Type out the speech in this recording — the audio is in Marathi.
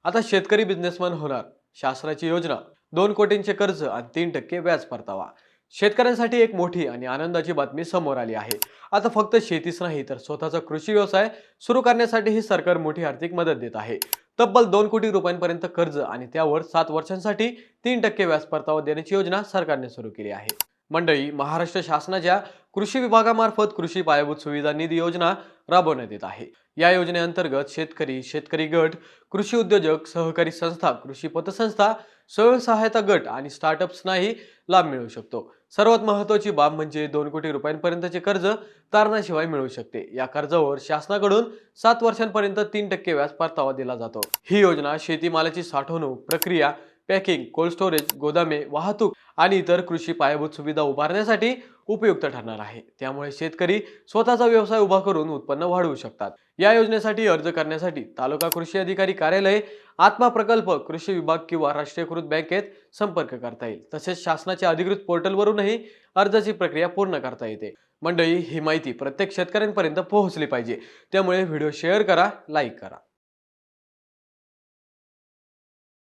आता शेतकरी बिझनेसमॅन होणार. शासनाची योजना 2 कोटींचे कर्ज आणि 3% व्याज परतावा. शेतकऱ्यांसाठी एक मोठी आणि आनंदाची बातमी समोर आली आहे. आता फक्त शेतीच नाही तर स्वतःचा कृषी व्यवसाय सुरू करण्यासाठीही सरकार मोठी आर्थिक मदत देत आहे. तब्बल 2 कोटी रुपयांपर्यंत कर्ज आणि त्यावर 7 वर्षांसाठी 3% व्याज परतावा देण्याची योजना सरकारने सुरू केली आहे. मंडळी, महाराष्ट्र शासनाच्या कृषी विभागामार्फत कृषी पायाभूत सुविधा निधी योजना राबवण्यात येत आहे. या योजनेअंतर्गत शेतकरी, शेतकरी गट, कृषी उद्योजक, सहकारी संस्था, कृषी पतसंस्था, स्वयंसहायता गट आणि स्टार्टअप्सनाही लाभ मिळू शकतो. सर्वात महत्त्वाची बाब म्हणजे 2 कोटी रुपयांपर्यंतचे कर्ज तारणाशिवाय मिळू शकते. या कर्जावर शासनाकडून 7 वर्षांपर्यंत 3% व्याज परतावा दिला जातो. ही योजना शेतीमालाची साठवणूक, प्रक्रिया, पॅकिंग, कोल्ड स्टोरेज, गोदामे, वाहतूक आणि इतर कृषी पायाभूत सुविधा उभारण्यासाठी उपयुक्त ठरणार आहे. त्यामुळे शेतकरी स्वतःचा व्यवसाय उभा करून उत्पन्न वाढवू शकतात. या योजनेसाठी अर्ज करण्यासाठी तालुका कृषी अधिकारी कार्यालय, आत्मा प्रकल्प, कृषी विभाग किंवा राष्ट्रीयकृत बँकेत संपर्क करता येईल. तसेच शासनाच्या अधिकृत पोर्टलवरूनही अर्जाची प्रक्रिया पूर्ण करता येते. मंडळी, ही माहिती प्रत्येक शेतकऱ्यांपर्यंत पोहोचली पाहिजे. त्यामुळे व्हिडिओ शेअर करा, लाईक करा.